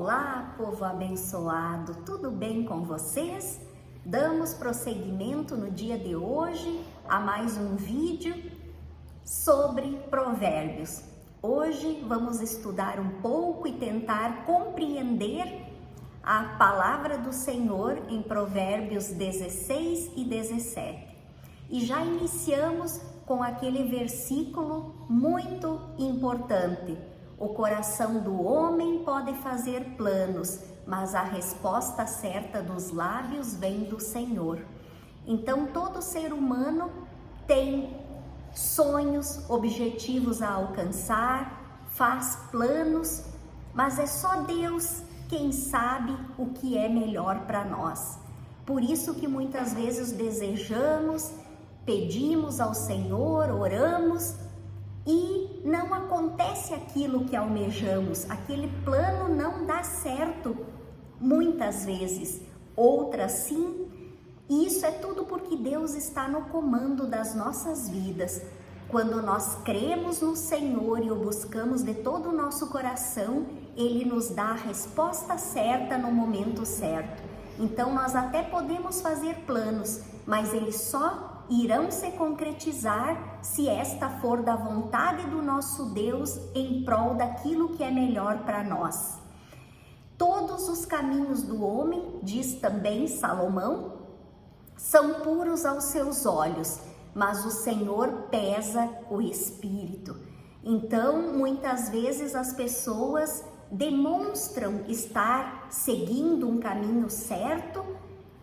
Olá, povo abençoado, tudo bem com vocês? Damos prosseguimento no dia de hoje a mais um vídeo sobre Provérbios. Hoje vamos estudar um pouco e tentar compreender a palavra do Senhor em Provérbios 16 e 17. E já iniciamos com aquele versículo muito importante. O coração do homem pode fazer planos, mas a resposta certa dos lábios vem do Senhor. Então, todo ser humano tem sonhos, objetivos a alcançar, faz planos, mas é só Deus quem sabe o que é melhor para nós. Por isso que muitas vezes desejamos, pedimos ao Senhor, oramos e não acontece aquilo que almejamos, aquele plano não dá certo muitas vezes, outras sim. E isso é tudo porque Deus está no comando das nossas vidas. Quando nós cremos no Senhor e o buscamos de todo o nosso coração, Ele nos dá a resposta certa no momento certo. Então nós até podemos fazer planos, mas eles só irão se concretizar se esta for da vontade do nosso Deus em prol daquilo que é melhor para nós. Todos os caminhos do homem, diz também Salomão, são puros aos seus olhos, mas o Senhor pesa o espírito. Então, muitas vezes as pessoas demonstram estar seguindo um caminho certo,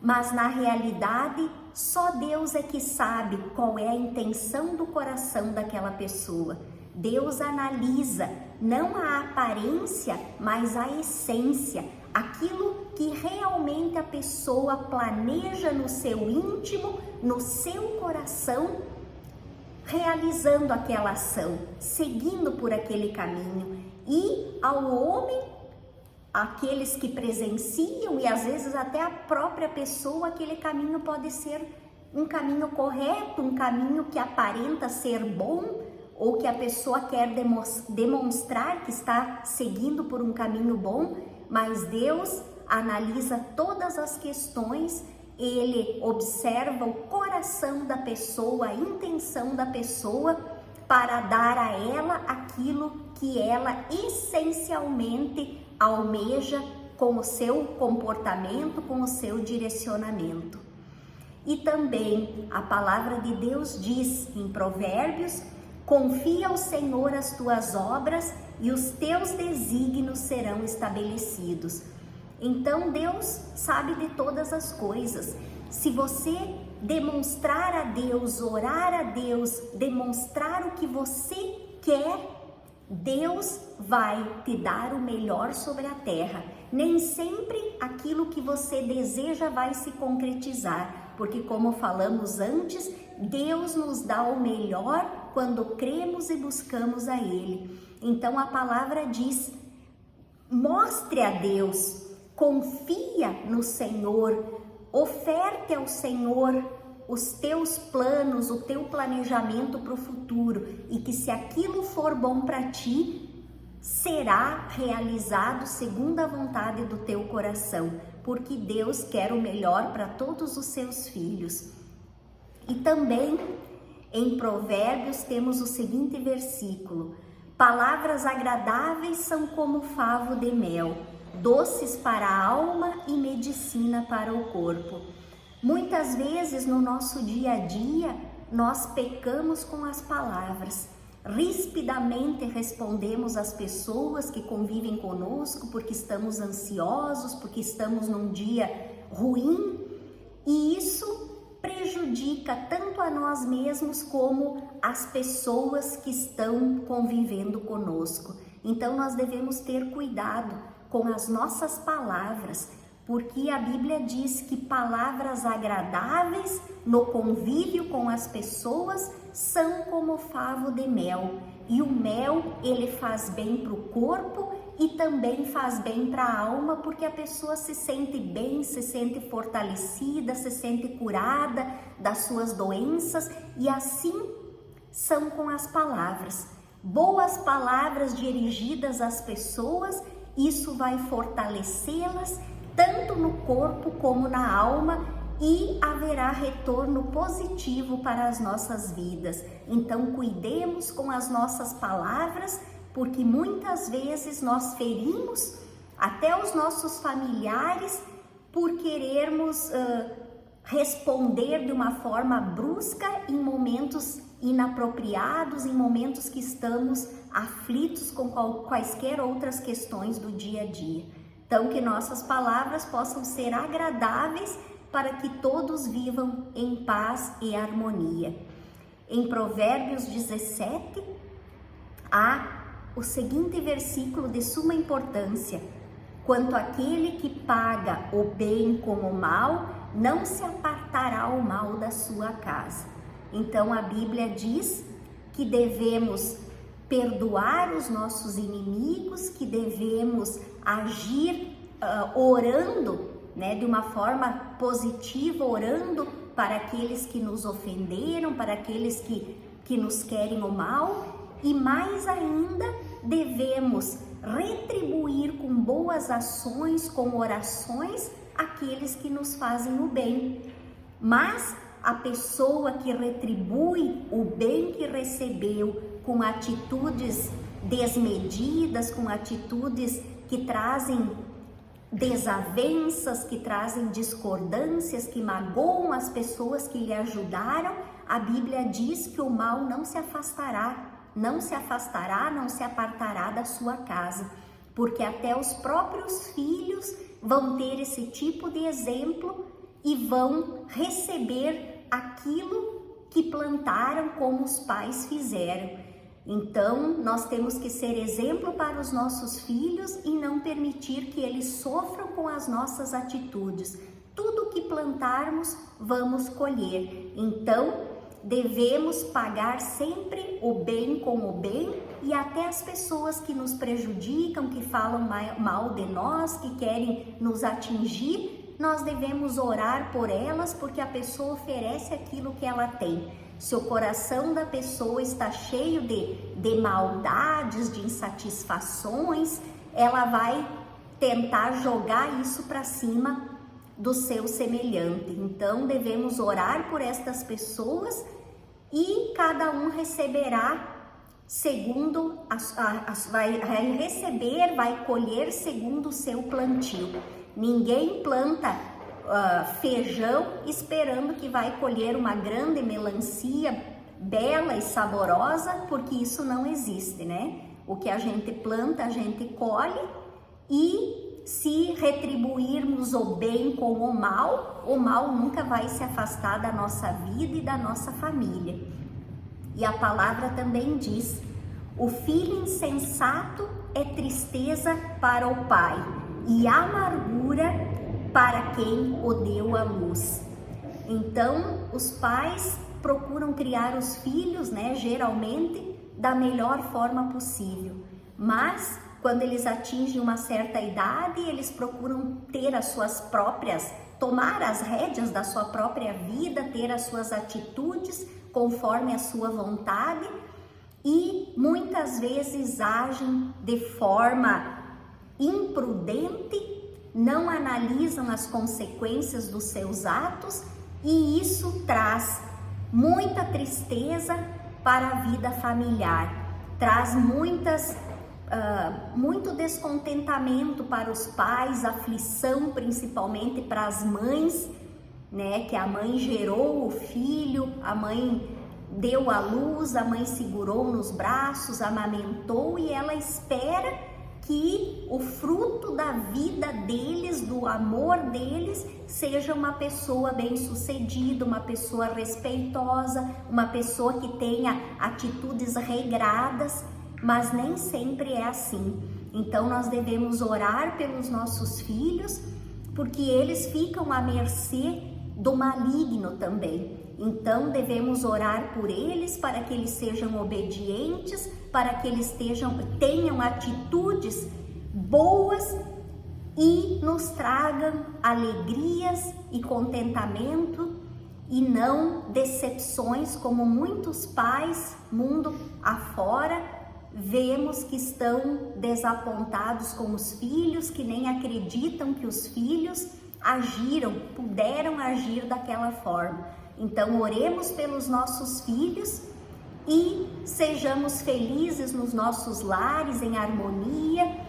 mas na realidade só Deus é que sabe qual é a intenção do coração daquela pessoa. Deus analisa não a aparência, mas a essência, aquilo que realmente a pessoa planeja no seu íntimo, no seu coração, realizando aquela ação, seguindo por aquele caminho. E ao homem, aqueles que presenciam e às vezes até a própria pessoa, aquele caminho pode ser um caminho correto, um caminho que aparenta ser bom ou que a pessoa quer demonstrar que está seguindo por um caminho bom, mas Deus analisa todas as questões, Ele observa o coração da pessoa, a intenção da pessoa para dar a ela aquilo que ela essencialmente almeja com o seu comportamento, com o seu direcionamento. E também a palavra de Deus diz em Provérbios: confia ao Senhor as tuas obras e os teus desígnios serão estabelecidos. Então Deus sabe de todas as coisas. Se você demonstrar a Deus, orar a Deus, demonstrar o que você quer, Deus vai te dar o melhor sobre a terra. Nem sempre aquilo que você deseja vai se concretizar, porque como falamos antes, Deus nos dá o melhor quando cremos e buscamos a Ele. Então a palavra diz: mostre a Deus, confia no Senhor, oferte ao Senhor os teus planos, o teu planejamento para o futuro, e que se aquilo for bom para ti, será realizado segundo a vontade do teu coração, porque Deus quer o melhor para todos os seus filhos. E também em Provérbios temos o seguinte versículo: palavras agradáveis são como favo de mel, doces para a alma e medicina para o corpo. Muitas vezes no nosso dia a dia nós pecamos com as palavras, rispidamente respondemos às pessoas que convivem conosco porque estamos ansiosos, porque estamos num dia ruim, e isso prejudica tanto a nós mesmos como as pessoas que estão convivendo conosco. Então nós devemos ter cuidado com as nossas palavras, porque a Bíblia diz que palavras agradáveis no convívio com as pessoas são como favo de mel. E o mel, ele faz bem para o corpo e também faz bem para a alma, porque a pessoa se sente bem, se sente fortalecida, se sente curada das suas doenças, e assim são com as palavras. Boas palavras dirigidas às pessoas isso vai fortalecê-las tanto no corpo como na alma e haverá retorno positivo para as nossas vidas. Então, cuidemos com as nossas palavras, porque muitas vezes nós ferimos até os nossos familiares por querermos responder de uma forma brusca em momentos inapropriados, em momentos que estamos aflitos com quaisquer outras questões do dia a dia. Então, que nossas palavras possam ser agradáveis para que todos vivam em paz e harmonia. Em Provérbios 17, há o seguinte versículo de suma importância: quanto àquele que paga o bem com o mal, não se apartará o mal da sua casa. Então a Bíblia diz que devemos perdoar os nossos inimigos, que devemos agir orando, de uma forma positiva, orando para aqueles que nos ofenderam, para aqueles que nos querem o mal, e mais ainda devemos retribuir com boas ações, com orações, aqueles que nos fazem o bem. Mas a pessoa que retribui o bem que recebeu com atitudes desmedidas, com atitudes que trazem desavenças, que trazem discordâncias, que magoam as pessoas que lhe ajudaram, a Bíblia diz que o mal não se afastará, não se apartará da sua casa, porque até os próprios filhos vão ter esse tipo de exemplo e vão receber aquilo que plantaram, como os pais fizeram. Então, nós temos que ser exemplo para os nossos filhos e não permitir que eles sofram com as nossas atitudes. Tudo que plantarmos, vamos colher. Então, devemos pagar sempre o bem com o bem, e até as pessoas que nos prejudicam, que falam mal de nós, que querem nos atingir, nós devemos orar por elas, porque a pessoa oferece aquilo que ela tem. Se o coração da pessoa está cheio de maldades, de insatisfações, ela vai tentar jogar isso para cima do seu semelhante. Então, devemos orar por estas pessoas e cada um receberá segundo, vai colher segundo o seu plantio. Ninguém planta feijão esperando que vai colher uma grande melancia bela e saborosa, porque isso não existe, O que a gente planta, a gente colhe, e se retribuirmos o bem com o mal nunca vai se afastar da nossa vida e da nossa família. E a palavra também diz: o filho insensato é tristeza para o pai e amargura para quem o deu à luz. Então, os pais procuram criar os filhos, geralmente, da melhor forma possível. Mas, quando eles atingem uma certa idade, eles procuram ter tomar as rédeas da sua própria vida, ter as suas atitudes conforme a sua vontade, e muitas vezes agem de forma imprudente, não analisam as consequências dos seus atos, e isso traz muita tristeza para a vida familiar, traz muito descontentamento para os pais, aflição principalmente para as mães, que a mãe gerou o filho, a mãe deu à luz, a mãe segurou nos braços, amamentou, e ela espera que o fruto da vida deles, do amor deles, seja uma pessoa bem-sucedida, uma pessoa respeitosa, uma pessoa que tenha atitudes regradas, mas nem sempre é assim. Então nós devemos orar pelos nossos filhos, porque eles ficam à mercê do maligno também. Então devemos orar por eles para que eles sejam obedientes, para que eles tenham atitudes boas e nos tragam alegrias e contentamento, e não decepções, como muitos pais mundo afora vemos que estão desapontados com os filhos, que nem acreditam que os filhos puderam agir daquela forma. Então, oremos pelos nossos filhos e sejamos felizes nos nossos lares, em harmonia,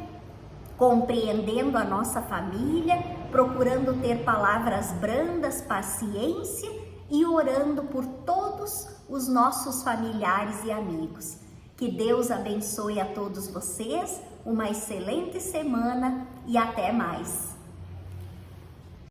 compreendendo a nossa família, procurando ter palavras brandas, paciência e orando por todos os nossos familiares e amigos. Que Deus abençoe a todos vocês, uma excelente semana e até mais!